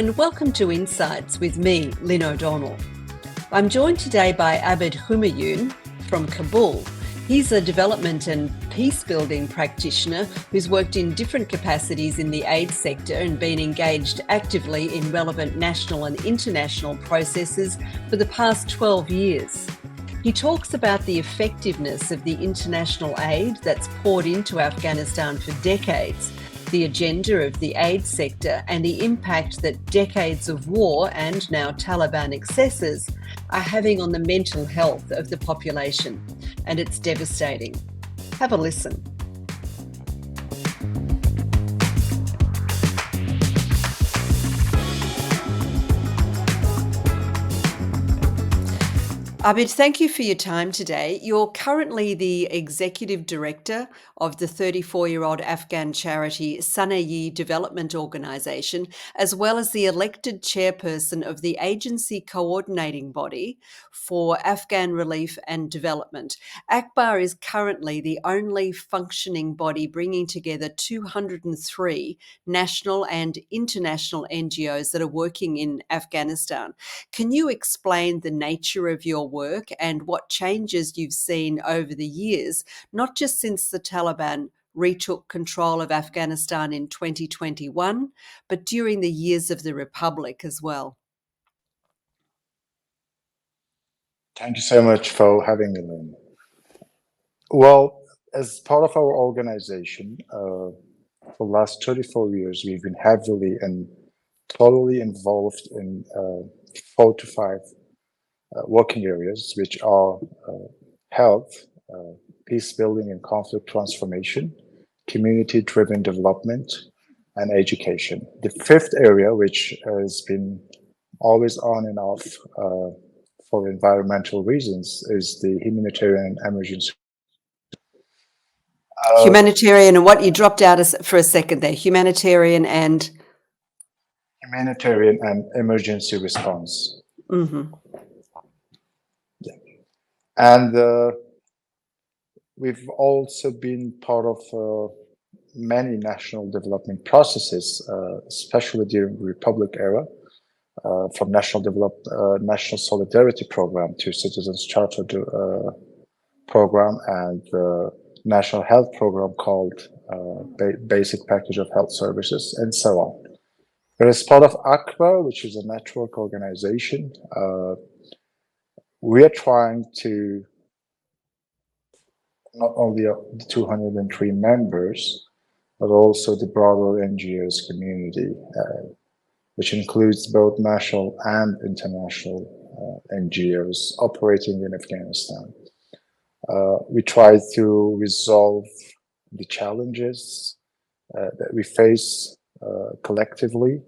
and welcome to Insights with me, Lynne O'Donnell. I'm joined today by Abid Humayun from Kabul. He's a development and peace-building practitioner who's worked in different capacities in the aid sector and been engaged actively in relevant national and international processes for the past 12 years. He talks about the effectiveness of the international aid that's poured into Afghanistan for decades, the agenda of the aid sector, and the impact that decades of war and now Taliban excesses are having on the mental health of the population. And it's devastating. Have a listen. Abid, thank you for your time today. You're currently the Executive Director of the 34-year-old Afghan charity Sanayi Development Organisation, as well as the elected chairperson of the agency coordinating body for Afghan relief and development. ACBAR is currently the only functioning body bringing together 203 national and international NGOs that are working in Afghanistan. Can you explain the nature of your work and what changes you've seen over the years, not just since the Taliban retook control of Afghanistan in 2021, but during the years of the Republic as well? Thank you so much for having me, Lynn. Well, as part of our organization, for the last 34 years, we've been heavily and totally involved in 4 to 5 working areas, which are health, peace building and conflict transformation, community-driven development, and education. The 5th area, which has been always on and off for environmental reasons, is the humanitarian emergency. Humanitarian, and what you dropped out for a second there, humanitarian and emergency response. Mm-hmm. Yeah. And we've also been part of many national development processes, especially during the Republic era, from National Solidarity Program to Citizens Charter program and the National Health Program called Basic Package of Health Services, and so on. But as part of ACBAR, which is a network organization, we are trying to not only the 203 members, but also the broader NGOs community, which includes both national and international NGOs operating in Afghanistan. We try to resolve the challenges that we face collectively.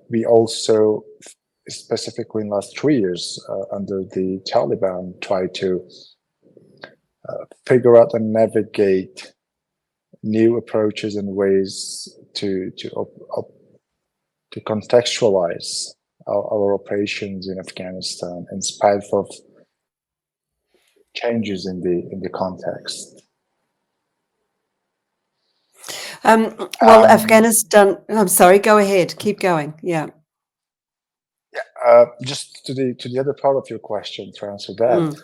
We also, specifically in the last 3 years, under the Taliban, try to figure out and navigate new approaches and ways to contextualize our operations in Afghanistan in spite of changes in the context. Afghanistan, I'm sorry, go ahead, keep going. Yeah. Just to the other part of your question, to answer that,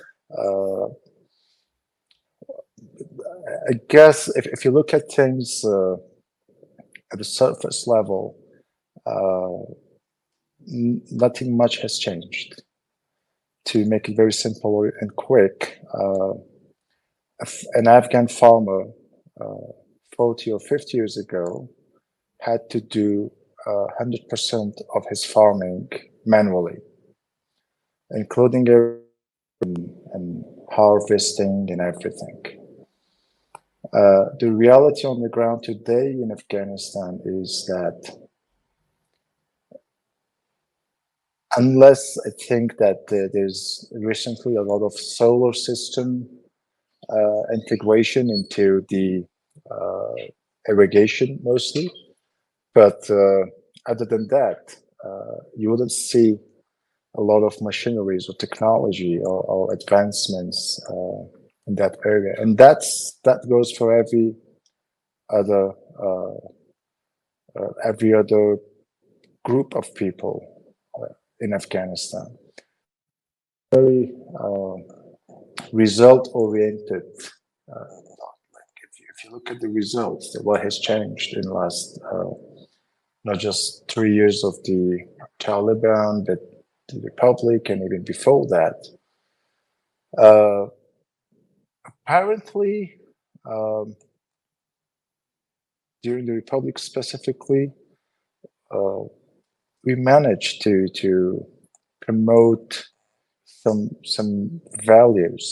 I guess if you look at things at the surface level, nothing much has changed. To make it very simple and quick, an Afghan farmer 40 or 50 years ago had to do 100% of his farming manually, including and harvesting and everything. The reality on the ground today in Afghanistan is that unless I think that there's recently a lot of solar system integration into the irrigation mostly, but other than that, you wouldn't see a lot of machineries or technology or advancements in that area, and that goes for every other group of people in Afghanistan. Very result-oriented. If you look at the results, what has changed in the last not just 3 years of the Taliban, but the Republic, and even before that. Apparently, during the Republic specifically, we managed to promote some values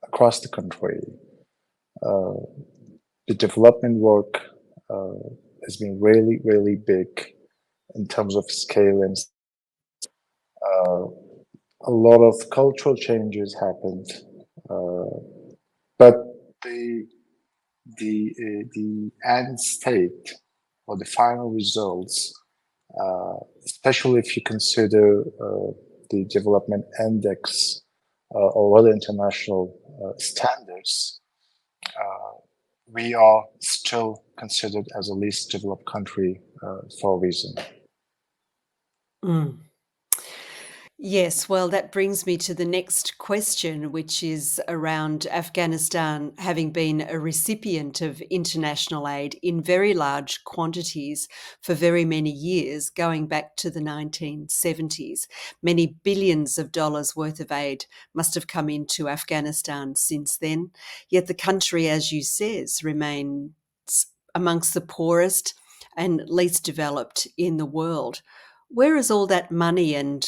across the country. The development work has been really, really big in terms of scale, and a lot of cultural changes happened. But the end state or the final results, especially if you consider the development index or other international standards, we are still considered as a least developed country for a reason. Mm. Yes, well, that brings me to the next question, which is around Afghanistan having been a recipient of international aid in very large quantities for very many years, going back to the 1970s. Many billions of dollars worth of aid must have come into Afghanistan since then. Yet the country, as you says, remains amongst the poorest and least developed in the world. Where is all that money and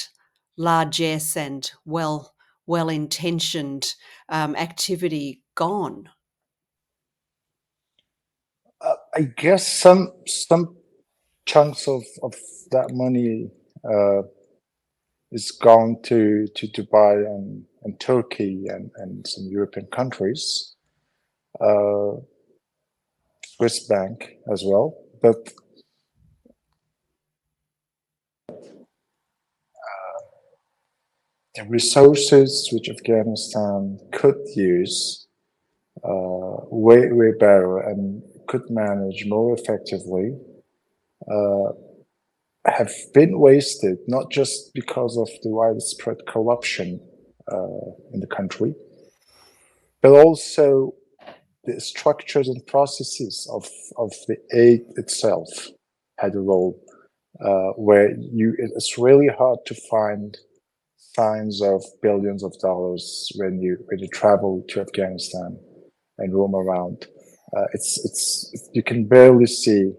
largesse and well-intentioned activity gone? I guess some chunks of that money is gone to Dubai and Turkey and some European countries, Swiss bank as well. But the resources which Afghanistan could use way better and could manage more effectively have been wasted, not just because of the widespread corruption in the country, but also the structures and processes of the aid itself had a role where it's really hard to find signs of billions of dollars when you travel to Afghanistan and roam around. It's you can barely see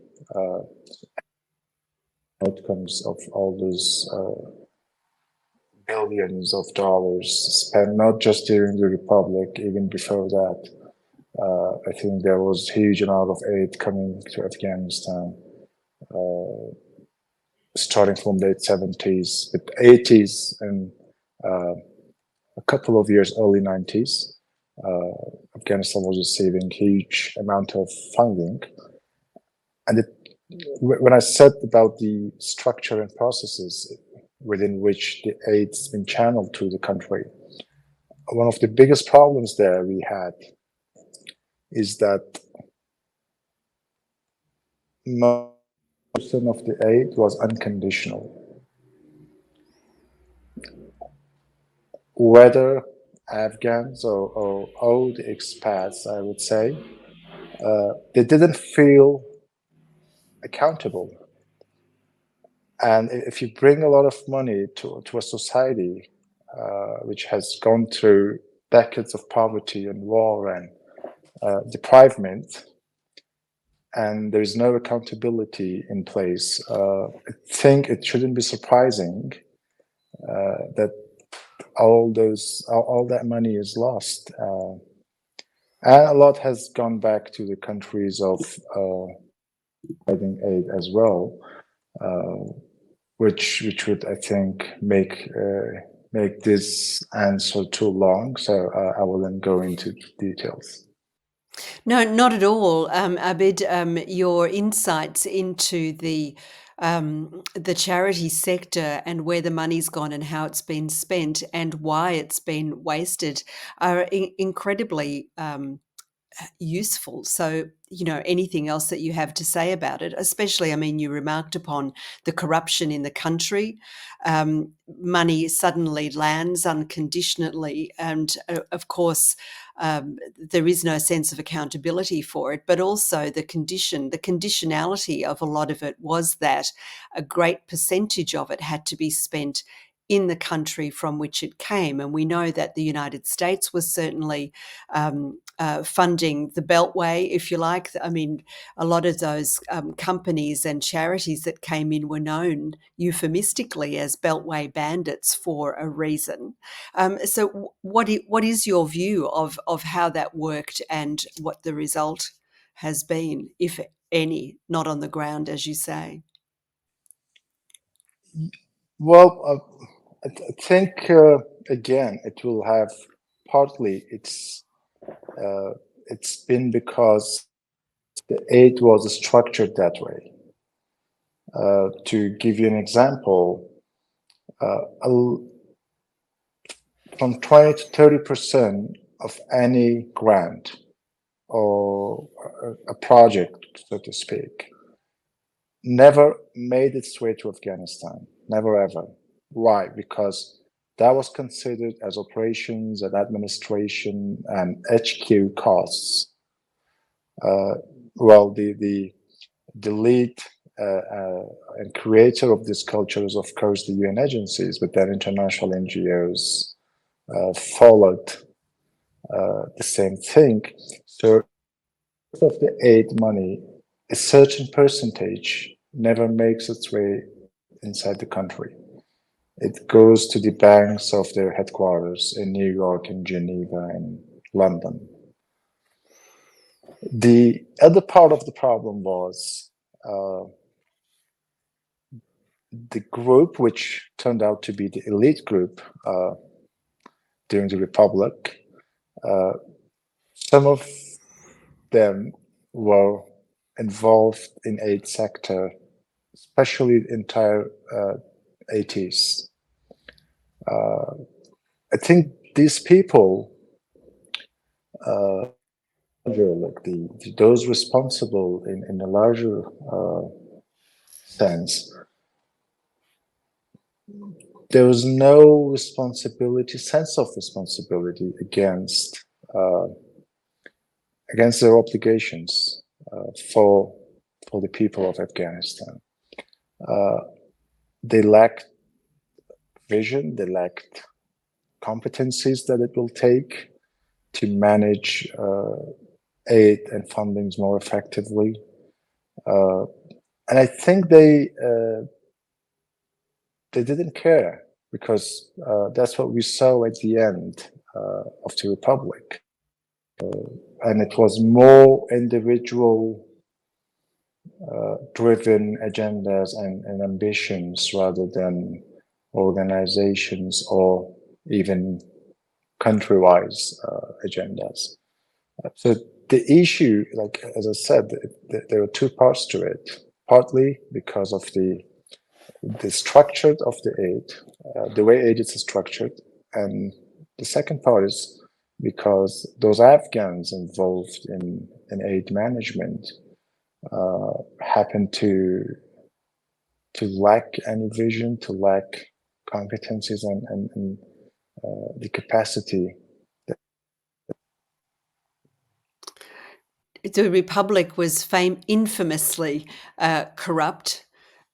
outcomes of all those billions of dollars spent, not just during the Republic, even before that. I think there was a huge amount of aid coming to Afghanistan, starting from late 70s, but 80s, and a couple of years early 90s. Afghanistan was receiving huge amount of funding. And when I said about the structure and processes within which the aid's been channeled to the country, one of the biggest problems there we had is that most of the aid was unconditional. Whether Afghans or all the expats, I would say, they didn't feel accountable. And if you bring a lot of money to a society which has gone through decades of poverty and war and deprivement, and there is no accountability in place, I think it shouldn't be surprising that all that money is lost. And a lot has gone back to the countries of providing aid as well, which would, I think, make this answer too long. So I will then go into details. No, not at all, Abid. Your insights into the charity sector and where the money's gone and how it's been spent and why it's been wasted are incredibly useful. So, anything else that you have to say about it, especially, I mean, you remarked upon the corruption in the country. Money suddenly lands unconditionally. And of course, there is no sense of accountability for it, but also the conditionality of a lot of it was that a great percentage of it had to be spent in the country from which it came. And we know that the United States was certainly funding the Beltway, if you like. I mean, a lot of those companies and charities that came in were known euphemistically as Beltway bandits for a reason. So what is your view of how that worked and what the result has been, if any, not on the ground, as you say? Well, I think again, it will have partly it's been because the aid was structured that way. To give you an example, from 20 to 30% of any grant or a project, so to speak, never made its way to Afghanistan. Never ever. Why? Because that was considered as operations and administration and HQ costs. Well, the lead and creator of this culture is, of course, the UN agencies, but then international NGOs followed the same thing. So, of the aid money, a certain percentage never makes its way inside the country. It goes to the banks of their headquarters in New York, in Geneva, and London. The other part of the problem was the group, which turned out to be the elite group during the Republic. Some of them were involved in aid sector, especially the entire 80s. I think these people, like those responsible in a larger sense, there was no sense of responsibility against their obligations for the people of Afghanistan. They lacked vision, they lacked competencies that it will take to manage aid and fundings more effectively. And I think they didn't care, because that's what we saw at the end of the Republic. And it was more individual driven agendas and ambitions rather than organizations or even country-wise agendas. So the issue, like as I said, there are two parts to it. Partly because of the structure of the aid, the way aid is structured, and the second part is because those Afghans involved in aid management happen to lack any vision, to lack competencies and the capacity. The Republic was infamously corrupt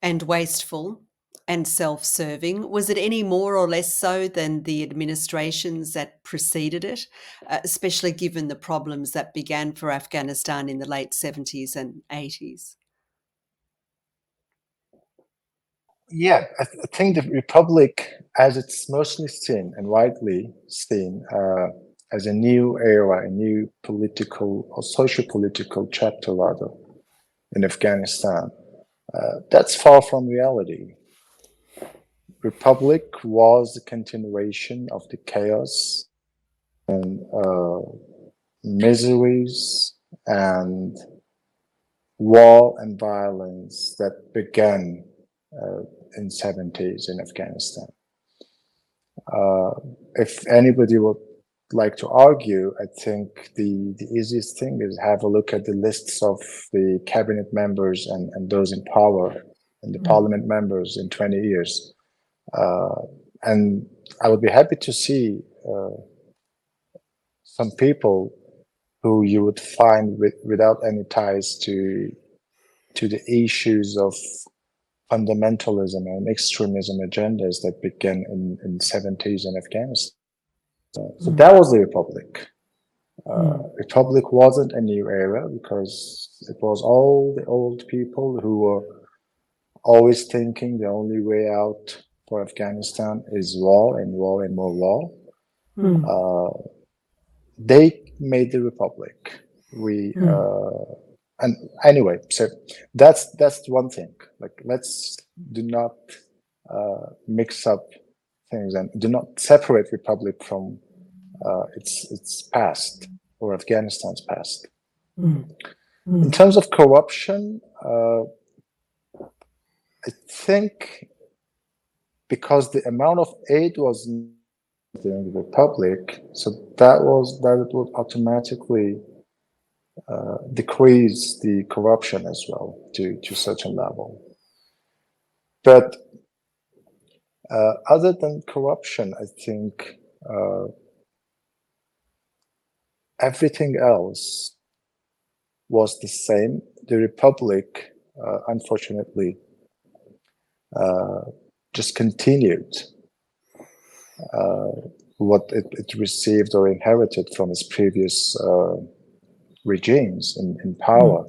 and wasteful and self-serving. Was it any more or less so than the administrations that preceded it, especially given the problems that began for Afghanistan in the late 70s and 80s? Yeah, I think the Republic, as it's mostly seen and widely seen as a new era, a new political or socio-political chapter, rather, in Afghanistan, that's far from reality. Republic was the continuation of the chaos and miseries and war and violence that began in 70s in Afghanistan. If anybody will like to argue, I think the easiest thing is have a look at the lists of the cabinet members and those in power and the parliament members in 20 years. And I would be happy to see some people who you would find without any ties to the issues of fundamentalism and extremism agendas that began in the 70s in Afghanistan. So that was the Republic. Republic wasn't a new era because it was all the old people who were always thinking the only way out for Afghanistan is war and war and more war. They made the Republic. And anyway, so that's one thing. Like, let's do not mix up things and do not separate Republic from its past or Afghanistan's past. In terms of corruption, I think because the amount of aid was during the Republic, so that it would automatically decrease the corruption as well to such a level. But other than corruption, I think everything else was the same. The Republic, unfortunately, just continued what it received or inherited from its previous regimes in power.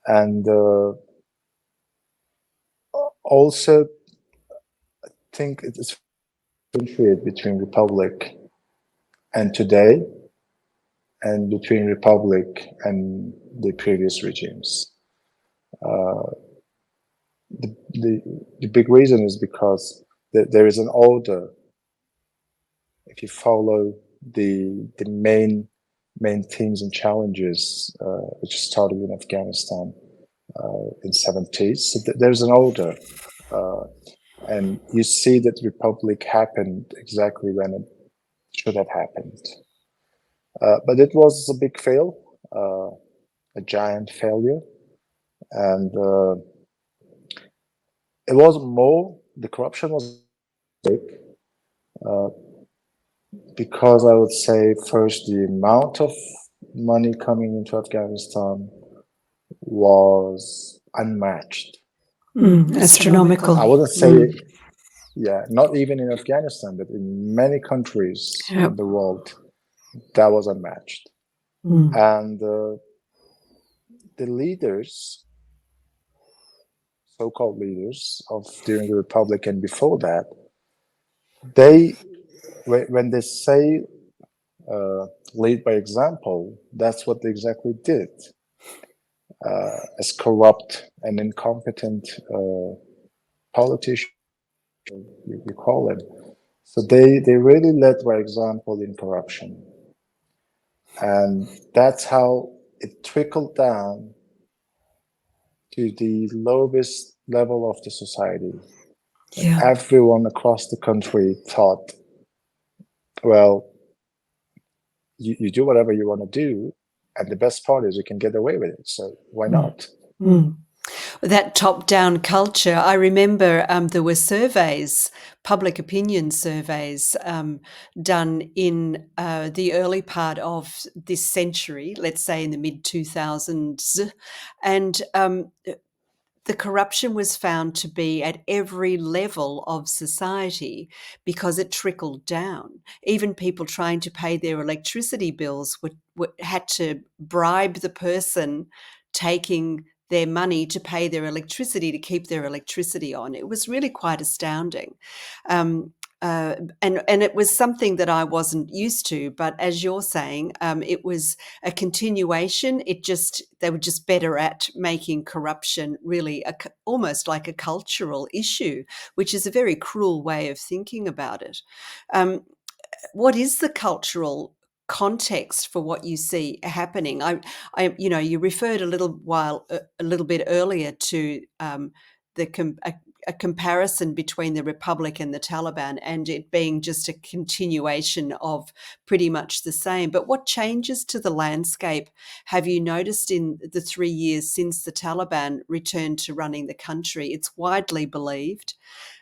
And also, I think it's differentiated between Republic and today, and between Republic and the previous regimes. The big reason is because there is an order. If you follow the main themes and challenges which started in Afghanistan in 70s, so there's an order, and you see that Republic happened exactly when it should have happened. But it was a big fail, a giant failure, and it was more, the corruption was big, because I would say first the amount of money coming into Afghanistan was unmatched. Astronomical. I wouldn't say, yeah, not even in Afghanistan, but in many countries in the world, that was unmatched. And the leaders, so-called leaders of during the Republic and before that, they, when they say lead by example, that's what they exactly did. As corrupt and incompetent politicians, you call them. So they really led by example in corruption. And that's how it trickled down to the lowest level of the society. Yeah. Everyone across the country thought, well, you do whatever you want to do, and the best part is you can get away with it. So why not? That top-down culture, I remember there were surveys, public opinion surveys done in the early part of this century, let's say in the mid-2000s, and the corruption was found to be at every level of society because it trickled down. Even people trying to pay their electricity bills had to bribe the person taking their money to pay their electricity to keep their electricity on. It was really quite astounding. And it was something that I wasn't used to, but as you're saying, it was a continuation. They were just better at making corruption really almost like a cultural issue, which is a very cruel way of thinking about it. What is the cultural context for what you see happening? You referred a little bit earlier to a comparison between the Republic and the Taliban, and it being just a continuation of pretty much the same. But what changes to the landscape have you noticed in the 3 years since the Taliban returned to running the country? It's widely believed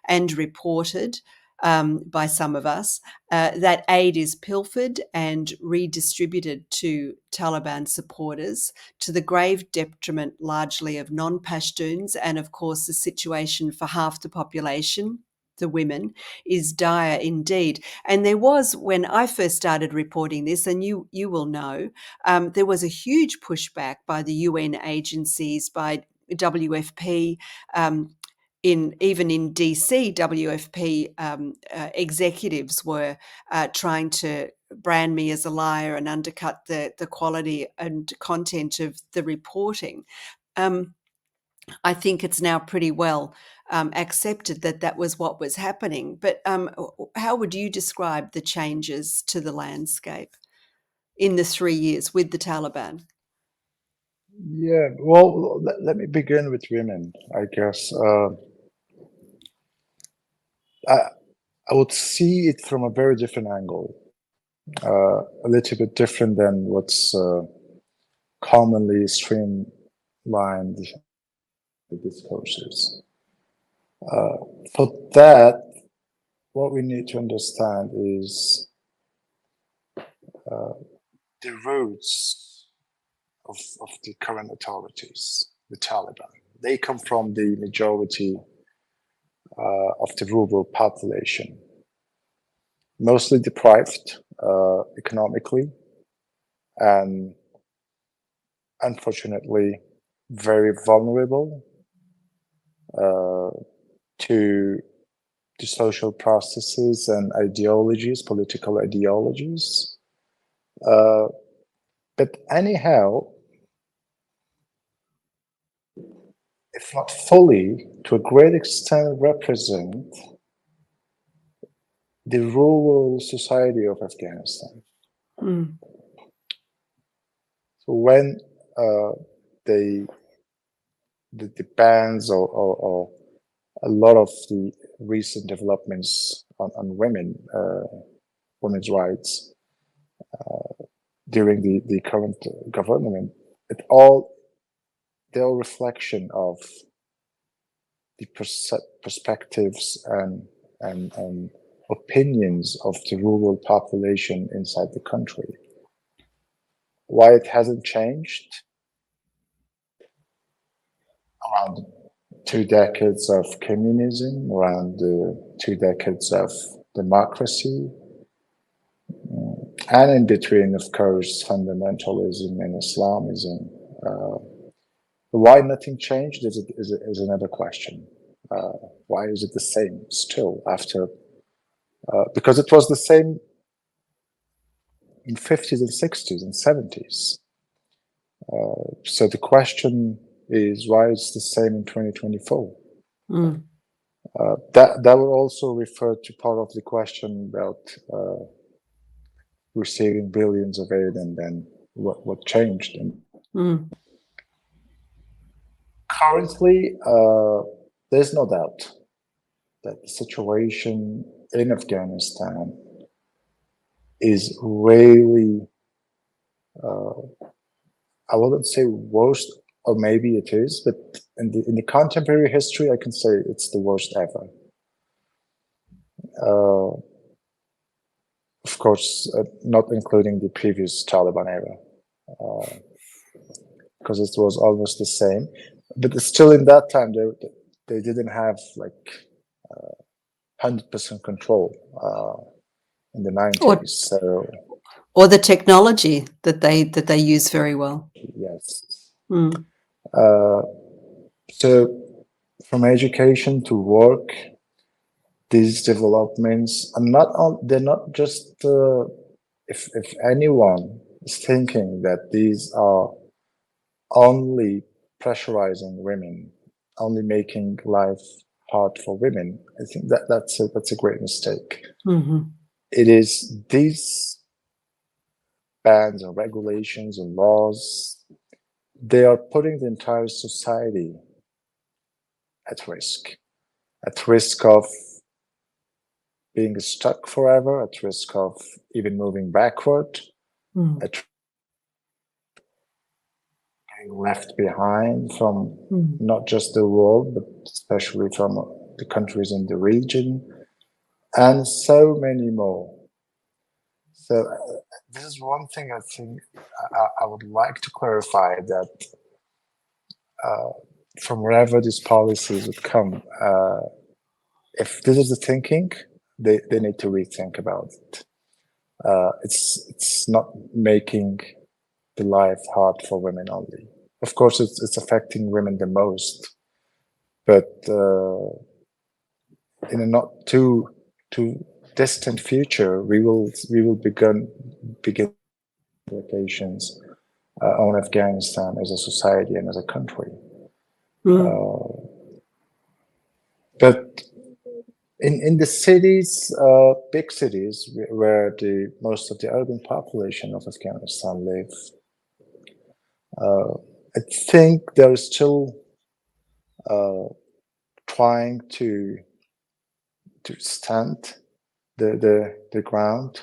and reported by some of us that aid is pilfered and redistributed to Taliban supporters, to the grave detriment largely of non-Pashtuns. And of course, the situation for half the population, the women, is dire indeed. And there was, when I first started reporting this, and you will know, there was a huge pushback by the UN agencies, by WFP, even in DC, WFP executives were trying to brand me as a liar and undercut the quality and content of the reporting. I think it's now pretty well accepted that that was what was happening. But how would you describe the changes to the landscape in the 3 years with the Taliban? Yeah, well, let me begin with women, I guess. I would see it from a very different angle, a little bit different than what's commonly streamlined the discourses. For that, what we need to understand is the roots of the current authorities, the Taliban. They come from the majority of the rural population, mostly deprived economically, and unfortunately very vulnerable to the social processes and ideologies, political ideologies. But anyhow, if not fully, to a great extent represent the rural society of Afghanistan. Mm. So when the bans or a lot of the recent developments on women's rights during the current government, they're all reflection of the perspectives and opinions of the rural population inside the country. Why it hasn't changed? Around 2 decades of communism, around 2 decades of democracy, and in between, of course, fundamentalism and Islamism. Why nothing changed is another question. Why is it the same still after? Because it was the same in 50s and 60s and 70s. So the question is, why it's the same in 2024? Mm. That will also refer to part of the question about receiving billions of aid and then what changed. And currently, there's no doubt that the situation in Afghanistan is really, I wouldn't say worst, or maybe it is, but in the contemporary history, I can say it's the worst ever. Of course, not including the previous Taliban era, because it was almost the same. But still, in that time, they didn't have like 100% control in the 90s. Or the technology that they use very well. Yes. Mm. So from education to work, these developments are they're not just if anyone is thinking that these are only pressurizing women, only making life hard for women, I think that's a great mistake. Mm-hmm. It is these bans and regulations and laws, they are putting the entire society at risk. at risk of being stuck forever, at risk of even moving backward, at being left behind from not just the world, but especially from the countries in the region, and so many more. So this is one thing I think I would like to clarify, that from wherever these policies would come, if this is the thinking, they need to rethink about it. It's not making the life hard for women only. Of course, it's affecting women the most, but in a not too distant future, we will begin implications on Afghanistan as a society and as a country. But in the cities, big cities where the most of the urban population of Afghanistan live, I think they're still trying to stand the ground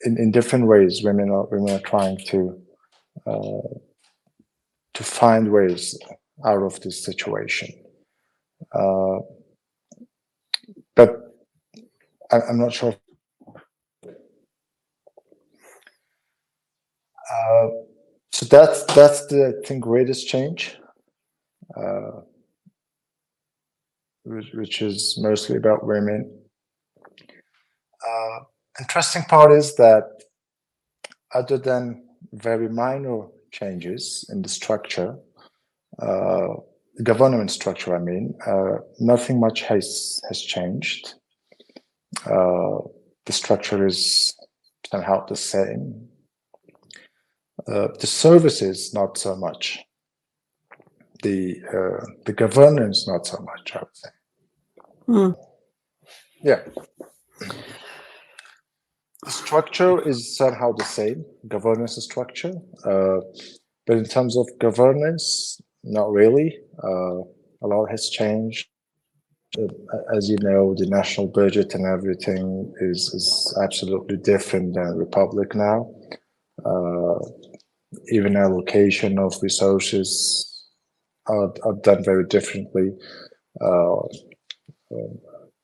in different ways. Women are trying to find ways out of this situation. But I'm not sure. So that's the, I think, greatest change, which is mostly about women. Interesting part is that other than very minor changes in the structure, the government structure, I mean, nothing much has changed. The structure is somehow the same. The services, not so much. The governance, not so much, I would say. Yeah. The structure is somehow the same, governance structure, but in terms of governance, not really. A lot has changed. As you know, the national budget and everything is absolutely different than Republic now. Even allocation of resources are done very differently.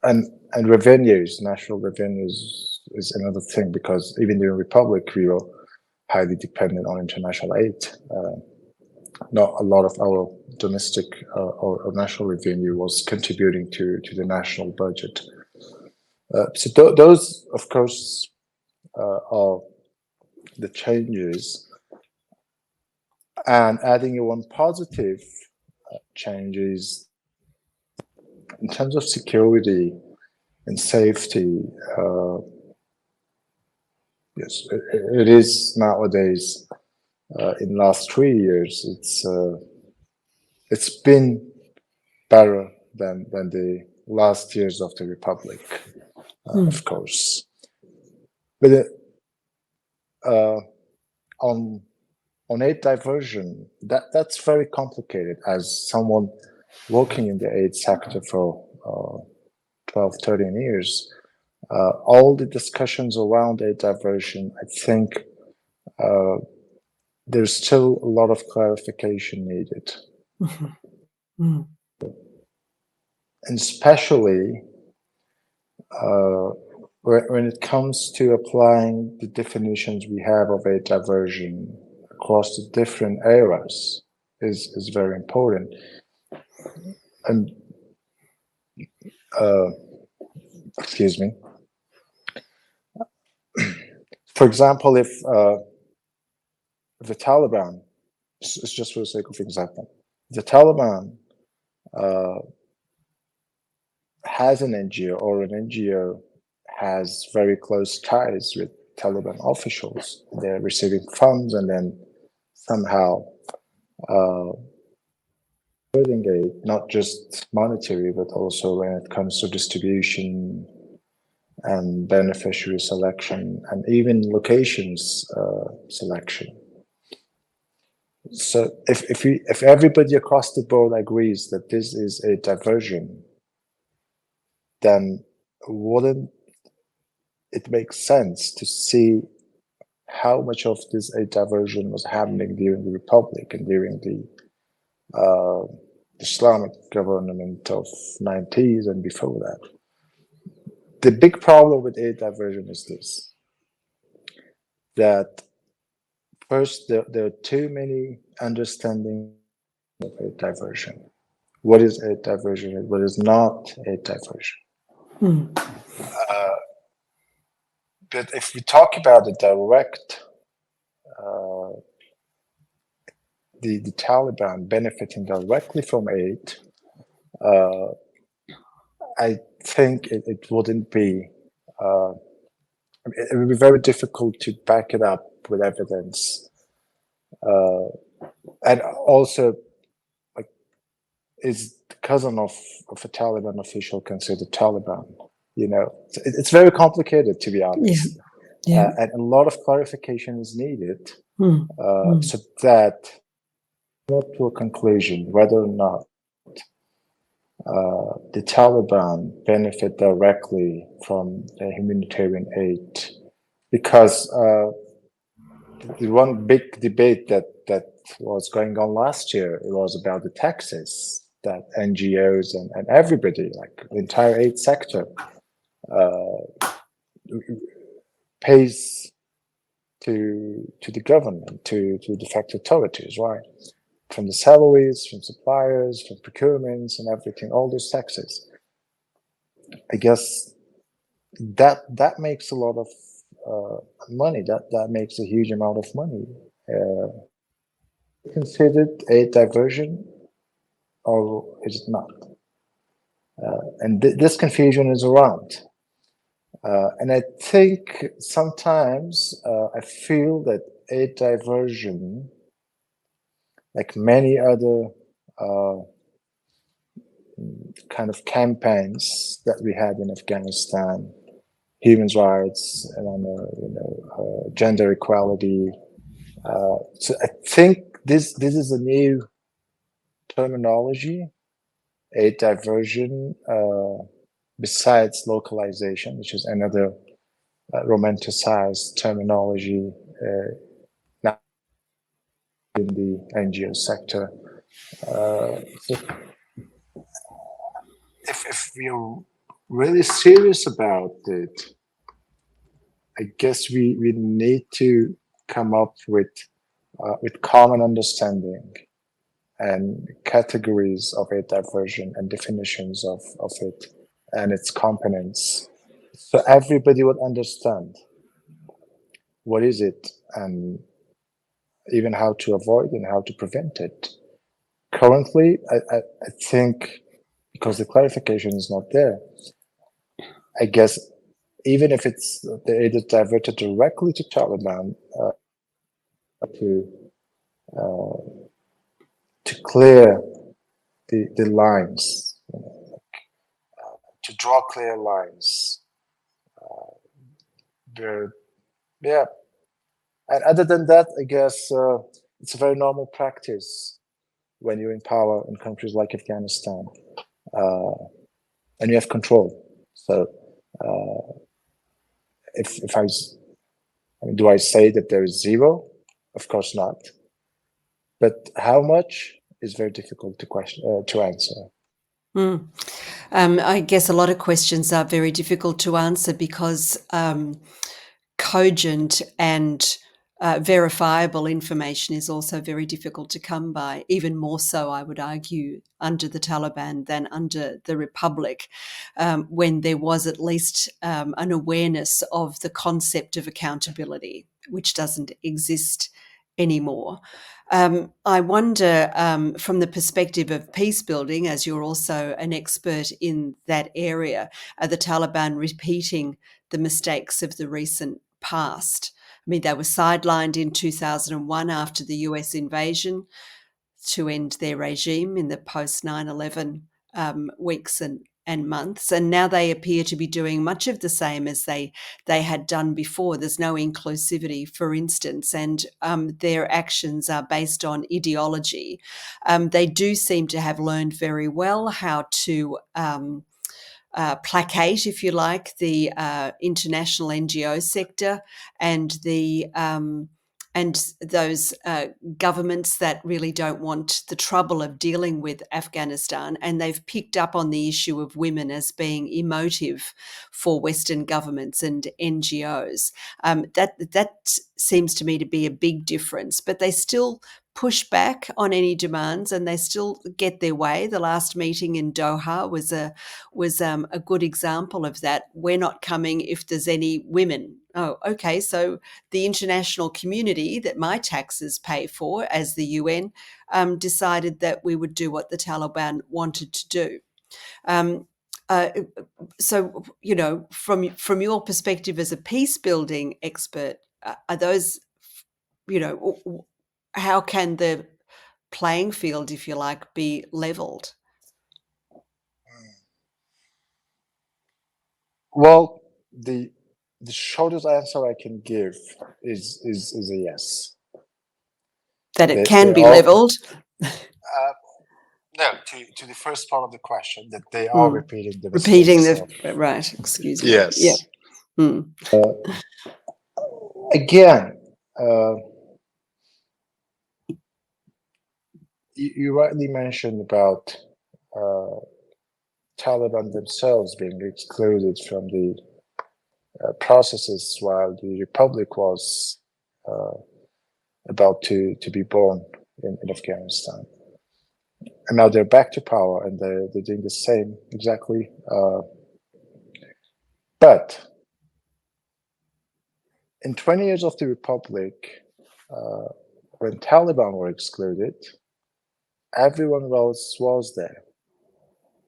And revenues, national revenues is another thing, because even during Republic, we were highly dependent on international aid. Not a lot of our domestic or national revenue was contributing to the national budget. So those, of course, are the changes. And adding one positive change is in terms of security and safety. Yes, it is nowadays. In last 3 years, it's been better than the last years of the Republic, of course. But on aid diversion, that's very complicated. As someone working in the aid sector for 12, 13 years, all the discussions around aid diversion, I think there's still a lot of clarification needed. And especially when it comes to applying the definitions we have of aid diversion across the different eras is very important. And excuse me. For example, if the Taliban, it's just for the sake of example, the Taliban has an NGO, or an NGO has very close ties with Taliban officials. They're receiving funds and then somehow providing aid, not just monetary, but also when it comes to distribution and beneficiary selection and even locations selection. So if everybody across the board agrees that this is a diversion, then wouldn't it make sense to see how much of this a diversion was happening during the Republic and during the Islamic government of 90s and before that? The big problem with aid diversion is this, that first, there are too many understanding of aid diversion. What is aid diversion and what is not aid diversion? But if we talk about the direct, the Taliban benefiting directly from aid, I think it wouldn't be, it would be very difficult to back it up with evidence. And also, like, is the cousin of a Taliban official considered Taliban? You know, it's very complicated, to be honest. And a lot of clarification is needed so that not to a conclusion whether or not the Taliban benefit directly from the humanitarian aid, because the one big debate that was going on last year, it was about the taxes that NGOs and everybody, like the entire aid sector, pays to the government, to the fact authorities, right? From the salaries, from suppliers, from procurements and everything, all those taxes. I guess that makes a lot of money. That makes a huge amount of money. Considered a diversion, or is it not? And this confusion is around. And I think sometimes I feel that a diversion, like many other kind of campaigns that we had in Afghanistan, human rights and gender equality. So I think this is a new terminology, a diversion, besides localization, which is another romanticized terminology now in the NGO sector. So if we're really serious about it, I guess we need to come up with common understanding and categories of aid diversion and definitions of it and its components, so everybody would understand what is it and even how to avoid and how to prevent it. Currently, I think because the clarification is not there, I guess even if it's the aid is diverted directly to Taliban, to clear the lines, to draw clear lines. Yeah, and other than that, I guess it's a very normal practice when you're in power in countries like Afghanistan, and you have control. So, if I mean, do I say that there is zero? Of course not. But how much is very difficult to answer. I guess a lot of questions are very difficult to answer because cogent and verifiable information is also very difficult to come by, even more so, I would argue, under the Taliban than under the Republic, when there was at least an awareness of the concept of accountability, which doesn't exist anymore. I wonder, from the perspective of peace building, as you're also an expert in that area, are the Taliban repeating the mistakes of the recent past? I mean, they were sidelined in 2001 after the US invasion to end their regime in the post 9/11 weeks and and months, and now they appear to be doing much of the same as they had done before. There's no inclusivity, for instance, and their actions are based on ideology. They do seem to have learned very well how to placate, if you like, the international NGO sector and those governments that really don't want the trouble of dealing with Afghanistan, and they've picked up on the issue of women as being emotive for Western governments and NGOs. That seems to me to be a big difference, but they still push back on any demands, and they still get their way. The last meeting in Doha was a good example of that. We're not coming if there's any women. Oh, okay. So the international community that my taxes pay for, as the UN, decided that we would do what the Taliban wanted to do. Um, uh, so, from your perspective as a peace building expert, are those, how can the playing field, if you like, be leveled? Well, the shortest answer I can give is a yes. That it They can be are leveled? no to the first part of the question, that they are repeating the Repeating mistakes the of right, excuse me. Yeah. yes. Mm. Again, you rightly mentioned about Taliban themselves being excluded from the processes while the republic was about to be born in Afghanistan. And now they're back to power, and they're doing the same exactly. But in 20 years of the republic, when Taliban were excluded, everyone else was there.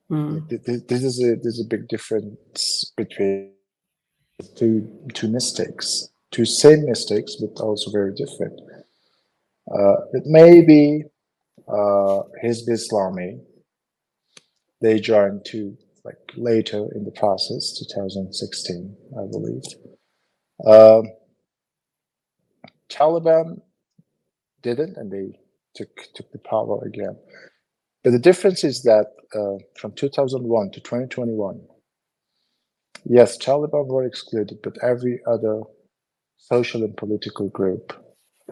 This is a big difference between two mistakes, two same mistakes, but also very different. But maybe Hizb Islami, they joined to like later in the process, 2016, I believe. Taliban didn't, and they took the power again. But the difference is that from 2001 to 2021, yes, Taliban were excluded, but every other social and political group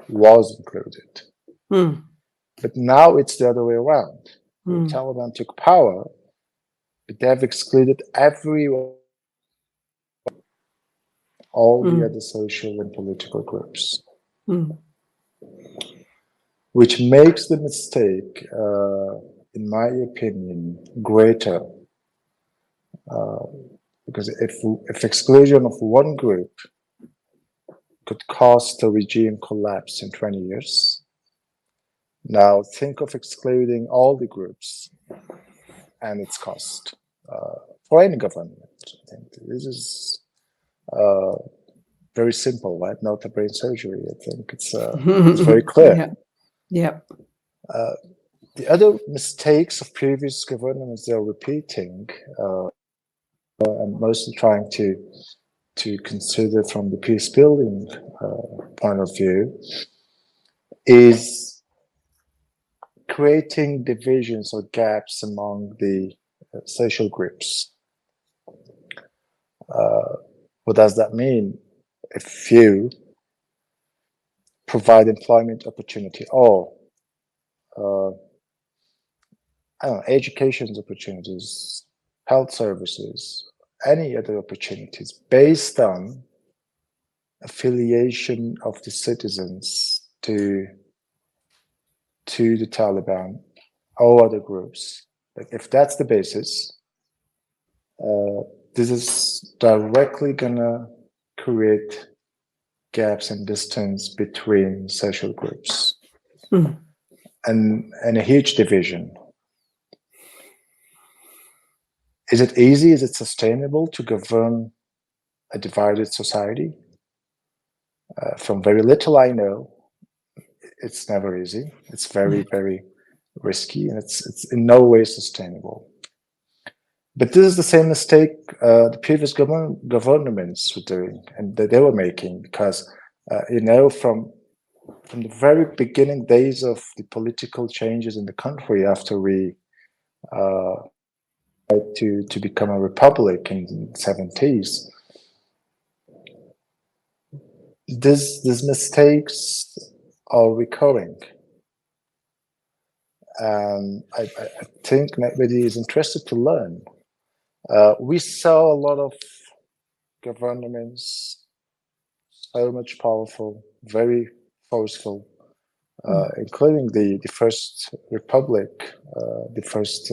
was included. But now it's the other way around. The Taliban took power, but they have excluded everyone, all the other social and political groups, which makes the mistake, in my opinion, greater. Because if exclusion of one group could cause the regime collapse in 20 years, now think of excluding all the groups and its cost for any government. I think this is very simple, right? Not a brain surgery. I think it's very clear. Yeah. The other mistakes of previous governments they're repeating, and mostly trying to consider from the peace building point of view, is creating divisions or gaps among the social groups. What does that mean? If you provide employment opportunity or education opportunities, health services, any other opportunities based on affiliation of the citizens to the Taliban or other groups. Like if that's the basis, this is directly gonna create gaps and distance between social groups, and a huge division. Is it easy? Is it sustainable to govern a divided society? From very little I know, it's never easy. It's very, very risky, and it's in no way sustainable. But this is the same mistake the previous governments were doing and that they were making, because from the very beginning days of the political changes in the country after we tried to become a republic in the 70s, these mistakes are recurring. I think nobody is interested to learn. We saw a lot of governments so much powerful, very forceful, including the first republic, the first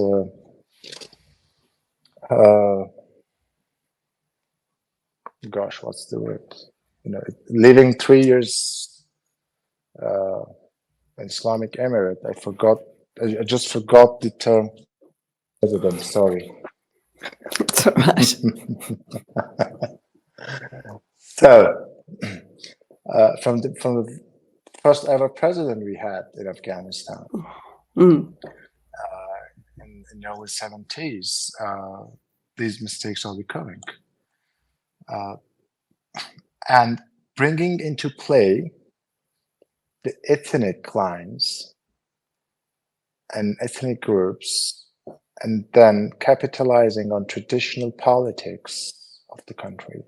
gosh, what's the word? Living 3 years in Islamic Emirate. I just forgot the term. President, sorry. That's all right. So, from the first ever president we had in Afghanistan in the early 70s, these mistakes are recurring. And bringing into play the ethnic lines and ethnic groups, and then capitalizing on traditional politics of the country,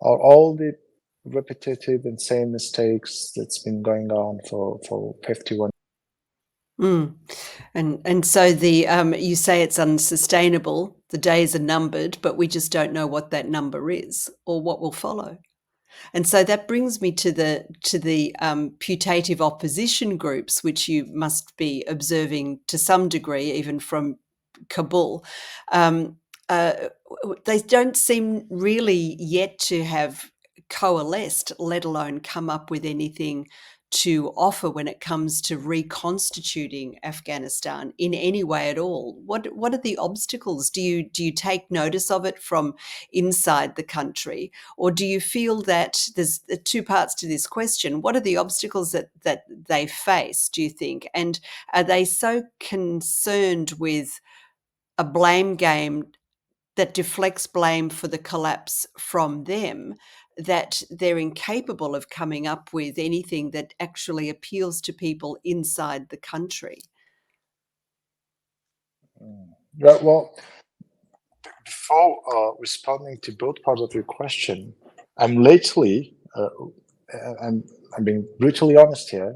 are all the repetitive and same mistakes that's been going on for 51. And so you say it's unsustainable. The days are numbered, but we just don't know what that number is or what will follow. And so that brings me to the putative opposition groups, which you must be observing to some degree, even from Kabul. They don't seem really yet to have coalesced, let alone come up with anything to offer when it comes to reconstituting Afghanistan in any way at all. What are the obstacles? Do you take notice of it from inside the country, or do you feel that there's two parts to this question? What are the obstacles that they face, do you think? And are they so concerned with a blame game that deflects blame for the collapse from them, that they're incapable of coming up with anything that actually appeals to people inside the country? Yeah, well, before responding to both parts of your question, I'm lately, I'm being brutally honest here,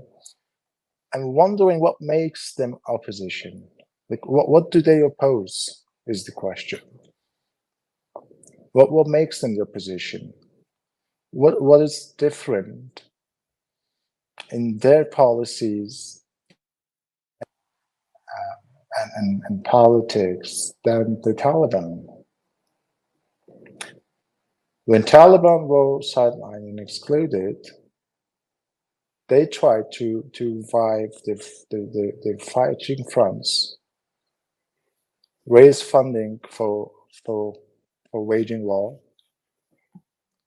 I'm wondering what makes them opposition. Like, what do they oppose is the question. What makes them the opposition? What is different in their policies and politics than the Taliban? When Taliban were sidelined and excluded, they tried to revive the fighting fronts, raise funding for waging war,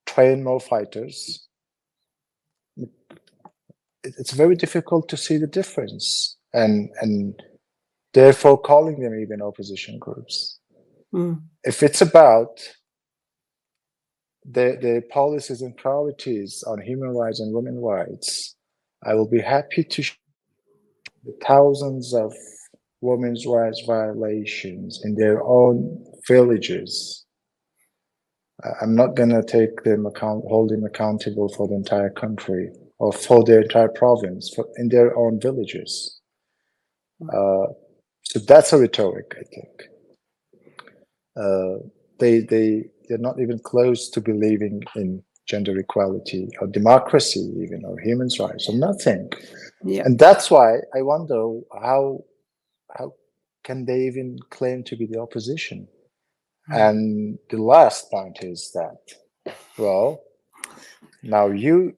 train more fighters. It's very difficult to see the difference, and therefore calling them even opposition groups. If it's about the policies and priorities on human rights and women's rights, I will be happy to show the thousands of women's rights violations in their own villages. I'm not going to take them hold them accountable for the entire country or for their entire province, in their own villages. So that's a rhetoric, I think. They're not even close to believing in gender equality or democracy, even, or human rights, or nothing. Yeah. And that's why I wonder how can they even claim to be the opposition? And the last point is that, well, now you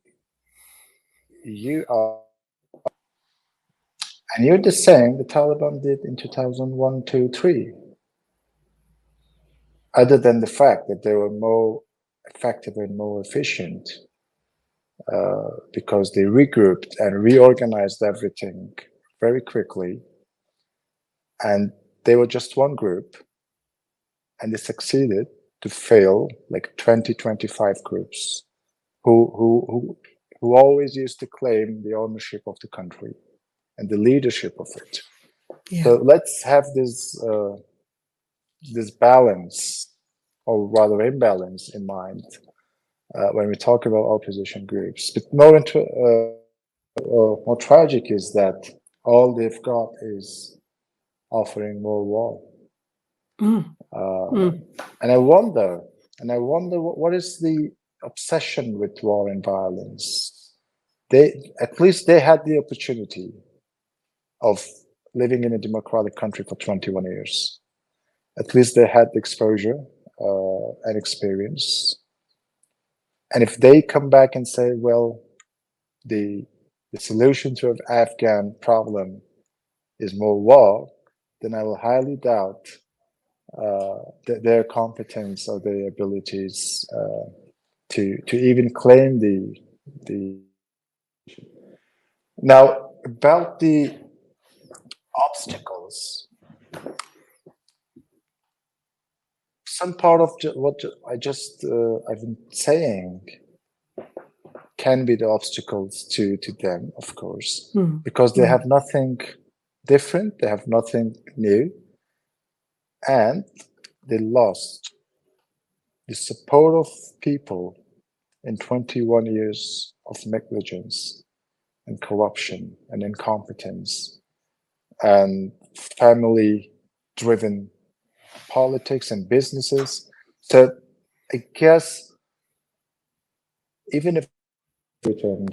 are, and you're the same the Taliban did in 2001, 2, 3. Other than the fact that they were more effective and more efficient, because they regrouped and reorganized everything very quickly, and they were just one group, and they succeeded to fail like 20, 25 groups who always used to claim the ownership of the country and the leadership of it. Yeah. So let's have this balance, or rather imbalance, in mind when we talk about opposition groups. But more tragic is that all they've got is offering more war. Mm. And I wonder what is the obsession with war and violence? At least they had the opportunity of living in a democratic country for 21 years. At least they had the exposure and experience. And if they come back and say, well, the solution to an Afghan problem is more war, then I will highly doubt their competence or their abilities to even claim the. Now, about the obstacles, some part of what I've been saying can be the obstacles to them, of course, because they have nothing different, they have nothing new, and they lost the support of people in 21 years of negligence and corruption and incompetence and family-driven politics and businesses. So I guess even if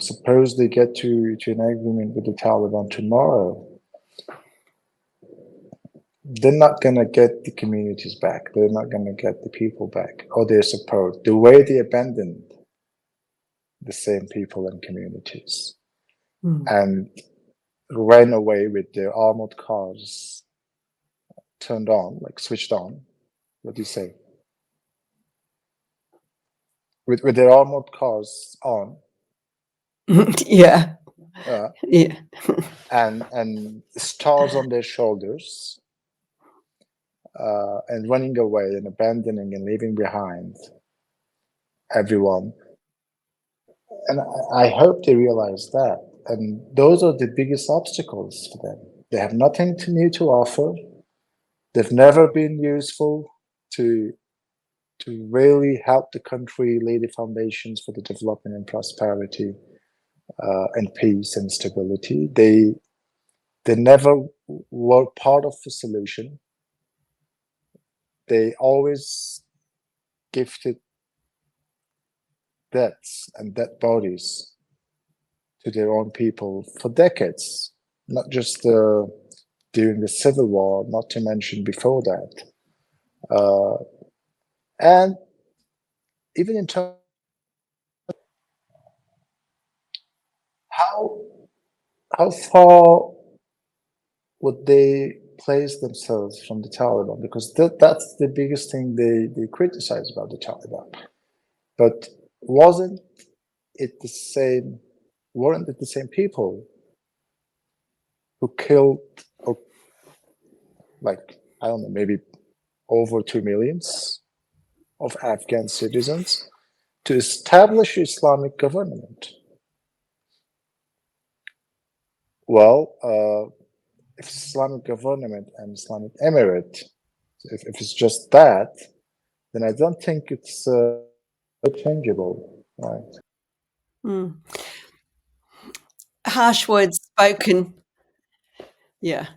suppose they get to an agreement with the Taliban tomorrow, they're not going to get the communities back. They're not going to get the people back or their support. The way they abandoned the same people and communities and ran away with their armored cars turned on, like switched on. What do you say? With their armored cars on. Yeah. Yeah. and stars on their shoulders, and running away and abandoning and leaving behind everyone. And I hope they realize that. And those are the biggest obstacles for them. They have nothing new to offer. They've never been useful to really help the country lay the foundations for the development and prosperity and peace and stability. They never were part of the solution. They always gifted deaths and dead bodies to their own people for decades, not just during the Civil War, not to mention before that. And even in terms of how far would they place themselves from the Taliban? Because that's the biggest thing they criticize about the Taliban. But weren't it the same people who killed, like, I don't know, maybe over 2 million of Afghan citizens to establish Islamic government? Well, if Islamic government and Islamic Emirate, if it's just that, then I don't think it's changeable, right? Harsh words spoken. Yeah.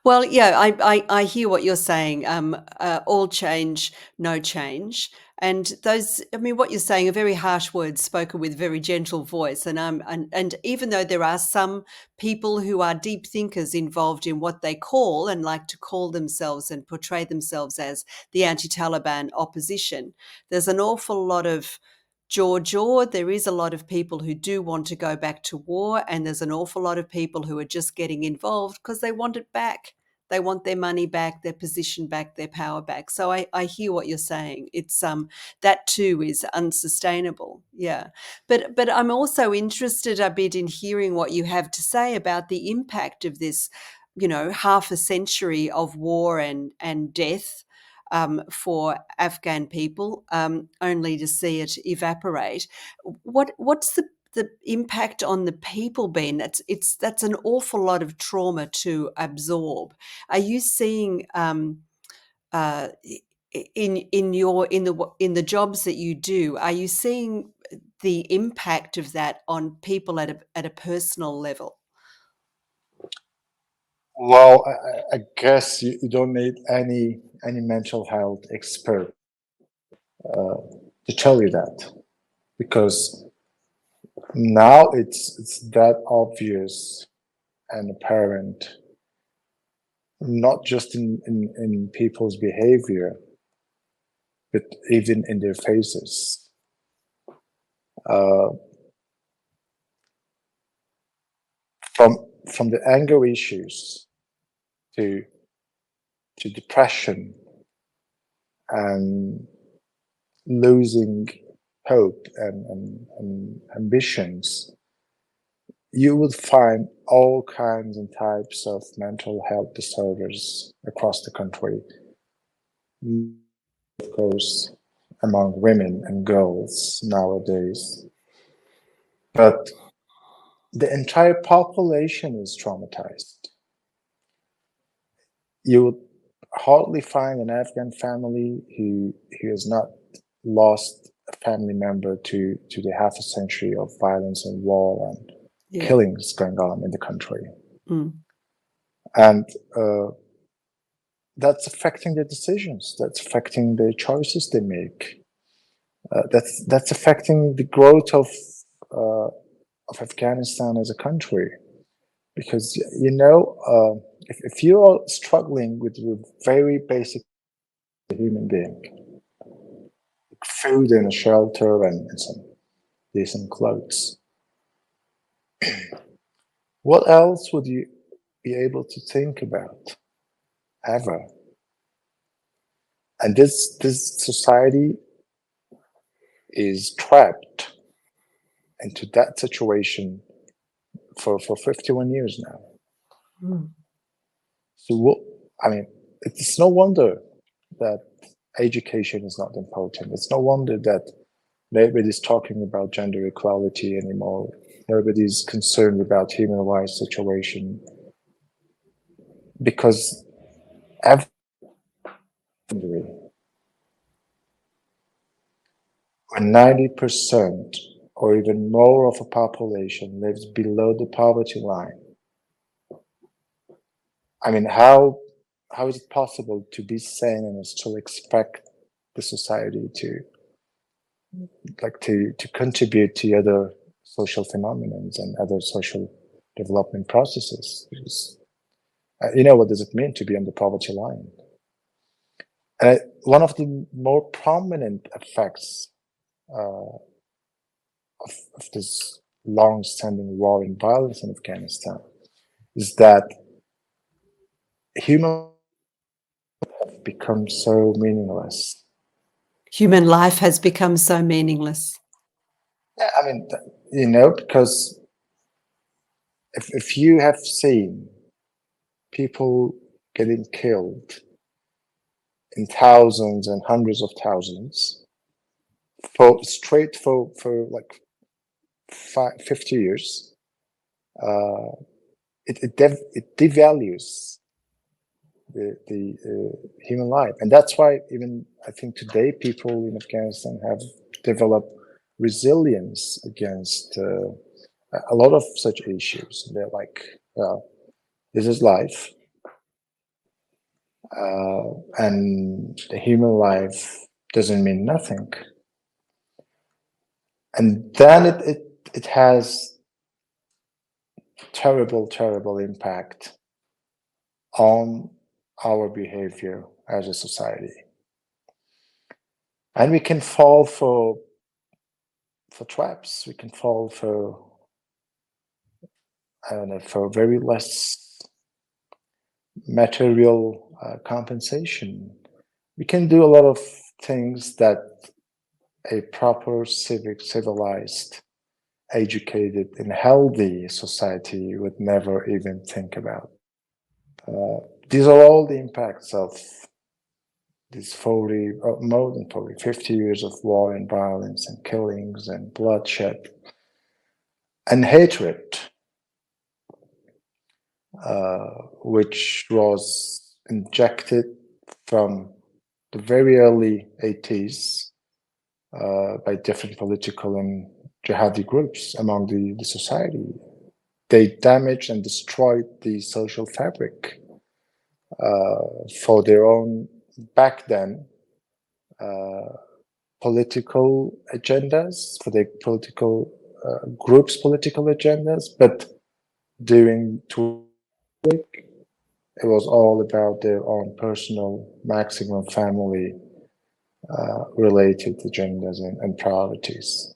Well, yeah, I hear what you're saying. All change, no change. And those, I mean, what you're saying are very harsh words spoken with very gentle voice. And even though there are some people who are deep thinkers involved in what they call and like to call themselves and portray themselves as the anti-Taliban opposition, there's an awful lot of jaw. There is a lot of people who do want to go back to war, and there's an awful lot of people who are just getting involved because they want it back. They want their money back, their position back, their power back. So I hear what you're saying. It's that too is unsustainable. Yeah. But I'm also interested a bit in hearing what you have to say about the impact of this, half a century of war and death for Afghan people, only to see it evaporate. What's the impact on the people been? That's an awful lot of trauma to absorb. Are you seeing uh, in the jobs that you do? Are you seeing the impact of that on people at a personal level? Well, I guess you don't need any mental health expert to tell you that, because now it's that obvious and apparent, not just in people's behavior, but even in their faces. Uh, from the anger issues to depression and losing hope and ambitions, you will find all kinds and types of mental health disorders across the country. Of course, among women and girls nowadays. But the entire population is traumatized. You would hardly find an Afghan family who has not lost a family member to the half a century of violence and war and killings going on in the country. And that's affecting their decisions. That's affecting the choices they make. That's affecting the growth of Afghanistan as a country, because if you are struggling with your very basic human being, food and a shelter and some decent clothes, what else would you be able to think about ever? And this society is trapped into that situation for 51 years now. So it's no wonder that education is not important. It's no wonder that nobody's talking about gender equality anymore. Nobody's concerned about human rights situation, because every when 90% or even more of a population lives below the poverty line, I mean, how is it possible to be sane and still expect the society to contribute to other social phenomena and other social development processes? Because, what does it mean to be on the poverty line? One of the more prominent effects of this long-standing war and violence in Afghanistan is that human have become so meaningless. Human life has become so meaningless. Yeah, I mean, because if you have seen people getting killed in thousands and hundreds of thousands for like 50 years, it devalues the human life. And that's why even I think today people in Afghanistan have developed resilience against a lot of such issues. They're like, this is life. And the human life doesn't mean nothing. And then it has terrible impact on our behavior as a society. And we can fall for traps. We can fall for, I don't know, for very less material compensation. We can do a lot of things that a proper civilized, educated, and healthy society would never even think about. These are all the impacts of these 40, more than 40, 50 years of war and violence and killings and bloodshed and hatred, which was injected from the very early 80s by different political and jihadi groups among the society. They damaged and destroyed the social fabric for their own, back then, political agendas, for their political groups' political agendas, but during it was all about their own personal, maximum family related agendas and priorities.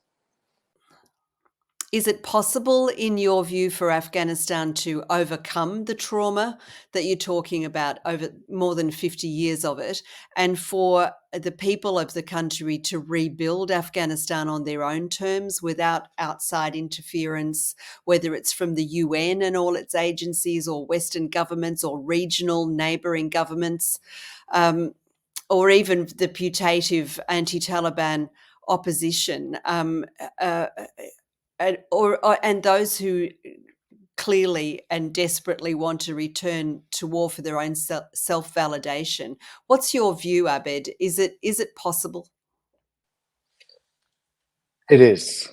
Is it possible, in your view, for Afghanistan to overcome the trauma that you're talking about over more than 50 years of it, and for the people of the country to rebuild Afghanistan on their own terms without outside interference, whether it's from the UN and all its agencies, or Western governments, or regional neighbouring governments, or even the putative anti-Taliban opposition? And those who clearly and desperately want to return to war for their own self-validation. What's your view, Abid? Is it possible? It is.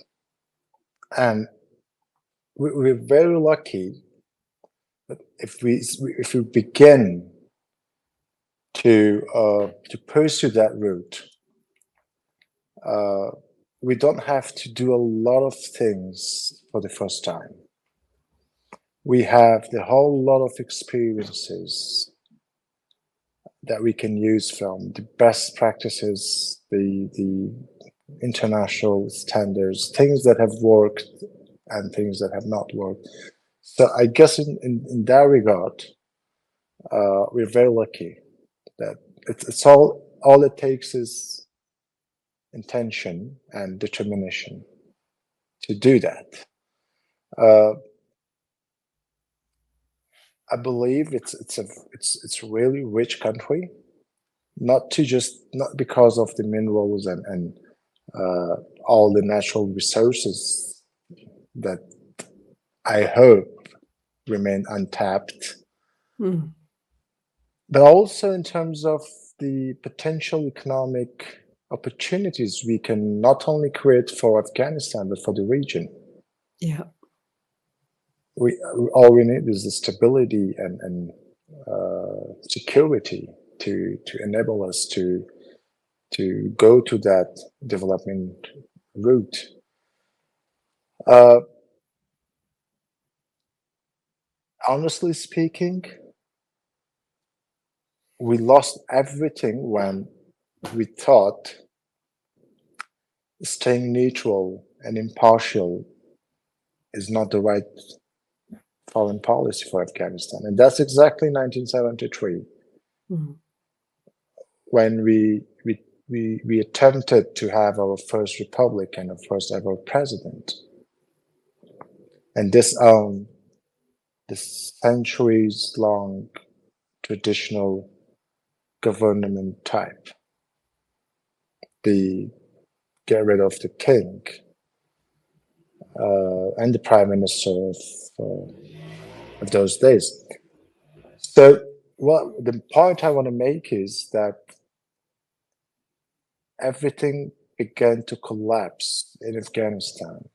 And we're very lucky that if we begin to pursue that route, we don't have to do a lot of things for the first time. We have the whole lot of experiences that we can use from the best practices, the international standards, things that have worked and things that have not worked. So I guess in that regard, we're very lucky that it's all it takes is intention and determination to do that. I believe it's a really rich country, not because of the minerals and all the natural resources that I hope remain untapped, but also in terms of the potential economic opportunities we can not only create for Afghanistan but for the region. Yeah. All we need is the stability and security to enable us to go to that development route. Honestly speaking, we lost everything when we thought staying neutral and impartial is not the right foreign policy for Afghanistan. And that's exactly 1973, when we attempted to have our first republic and our first ever president. And this centuries-long traditional government type, the get rid of the king and the prime minister of those days. So, well, the point I want to make is that everything began to collapse in Afghanistan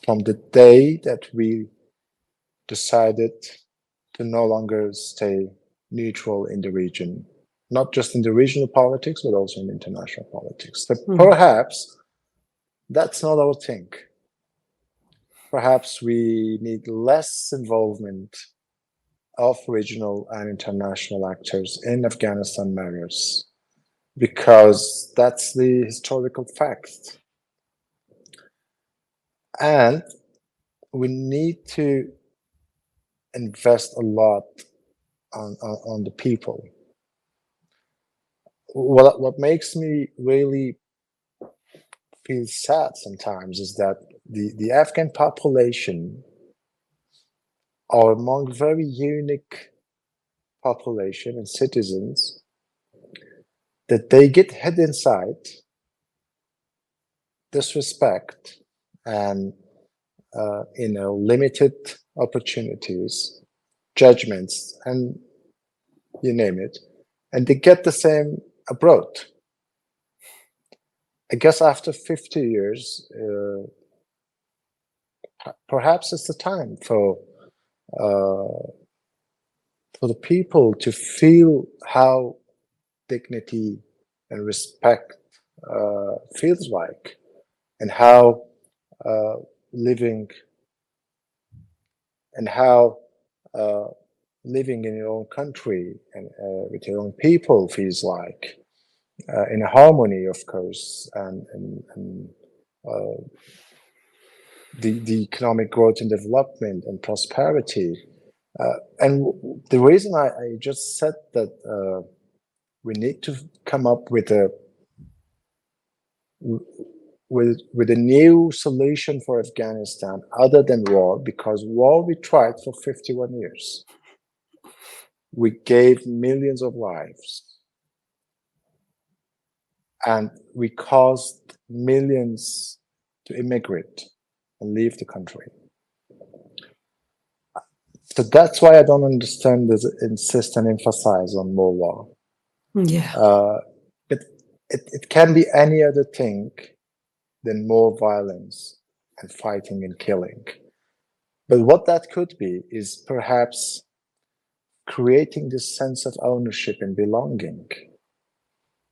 from the day that we decided to no longer stay neutral in the region, not just in the regional politics, but also in international politics. So perhaps that's not our thing. Perhaps we need less involvement of regional and international actors in Afghanistan matters, because that's the historical fact. And we need to invest a lot on the people. What makes me really feel sad sometimes is that the Afghan population are among very unique population and citizens that they get hit inside, disrespect, and limited opportunities, judgments, and you name it, and they get the same abroad. I guess after 50 years, perhaps it's the time for the people to feel how dignity and respect feels like, and how living and how living in your own country and with your own people feels like, in harmony, of course, and the economic growth and development and prosperity. And the reason I just said that we need to come up with a new solution for Afghanistan other than war, because war we tried for 51 years. We gave millions of lives, and we caused millions to immigrate and leave the country. So that's why I don't understand this insist and emphasize on more war. Yeah. But it can be any other thing than more violence and fighting and killing. But what that could be is perhaps creating this sense of ownership and belonging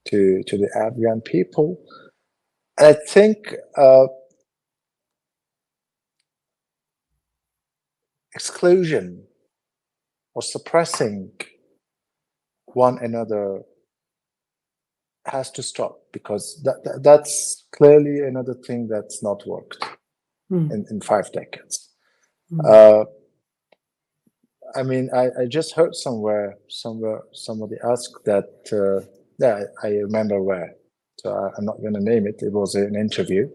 to the Afghan people. And I think exclusion or suppressing one another has to stop, because that's clearly another thing that's not worked in 5 decades. I mean, I just heard somewhere somebody asked that. Yeah, I remember where. So I'm not going to name it. It was an interview,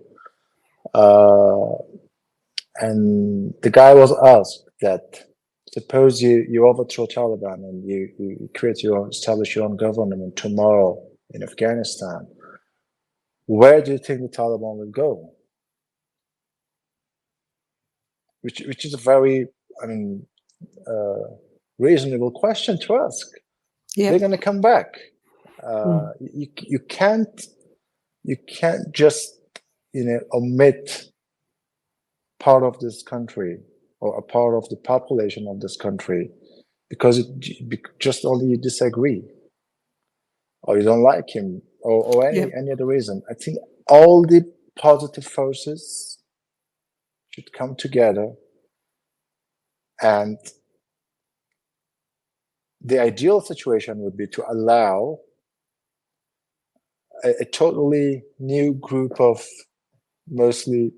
and the guy was asked that, suppose you overthrow Taliban and you establish your own government tomorrow in Afghanistan, where do you think the Taliban will go? Which is a very, I mean, reasonable question to ask. Yeah. They're going to come back. You can't just omit part of this country or a part of the population of this country because just only you disagree or you don't like him or any other reason. I think all the positive forces should come together, and the ideal situation would be to allow a totally new group of mostly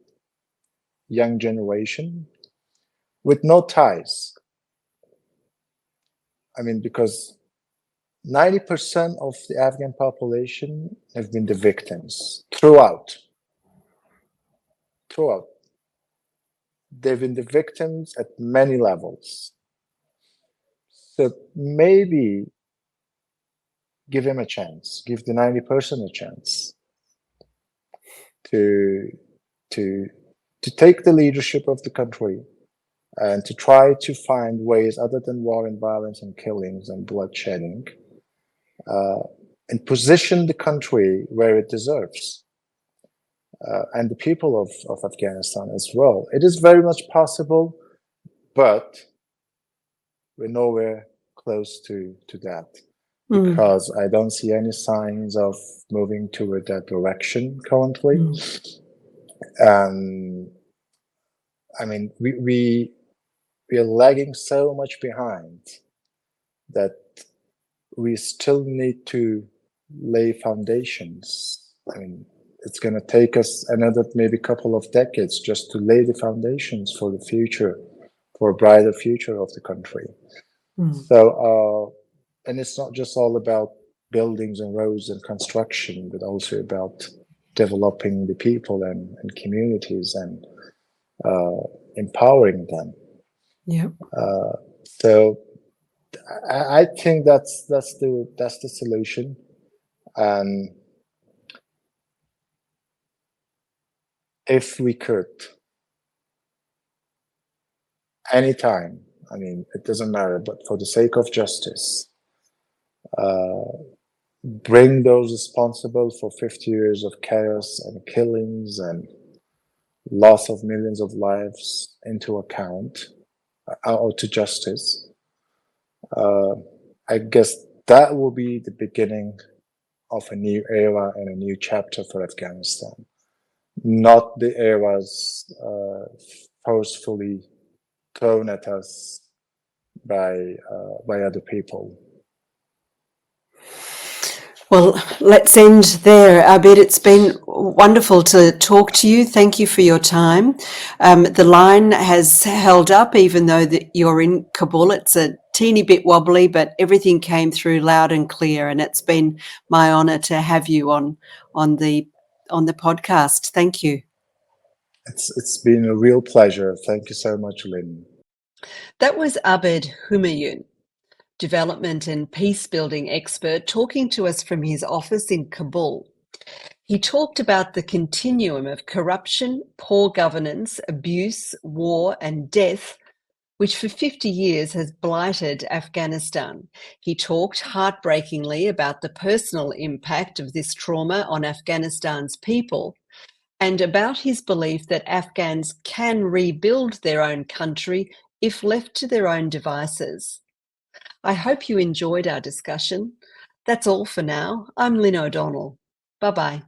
young generation with no ties. I mean, because 90% of the Afghan population have been the victims throughout. They've been the victims at many levels. So maybe give him a chance, give the 90% a chance to take the leadership of the country and to try to find ways other than war and violence and killings and bloodshedding, and position the country where it deserves, and the people of Afghanistan as well. It is very much possible, but we're nowhere close to that, because I don't see any signs of moving toward that direction currently. I mean, we are lagging so much behind that we still need to lay foundations. I mean, it's going to take us another maybe couple of decades just to lay the foundations for the future, for a brighter future of the country. So, and it's not just all about buildings and roads and construction, but also about developing the people and communities and empowering them. Yeah. So I think that's the solution. And if we could, anytime, I mean, it doesn't matter, but for the sake of justice, bring those responsible for 50 years of chaos and killings and loss of millions of lives into account or to justice, I guess that will be the beginning of a new era and a new chapter for Afghanistan, not the eras forcefully thrown at us by other people. Well, let's end there. Abid, it's been wonderful to talk to you. Thank you for your time. The line has held up, even though that you're in Kabul. It's a teeny bit wobbly, but everything came through loud and clear. And it's been my honour to have you on the podcast. Thank you. It's been a real pleasure. Thank you so much, Lynn. That was Abid Humayun, development and peace building expert, talking to us from his office in Kabul. He talked about the continuum of corruption, poor governance, abuse, war, and death, which for 50 years has blighted Afghanistan. He talked heartbreakingly about the personal impact of this trauma on Afghanistan's people and about his belief that Afghans can rebuild their own country if left to their own devices. I hope you enjoyed our discussion. That's all for now. I'm Lynne O'Donnell. Bye-bye.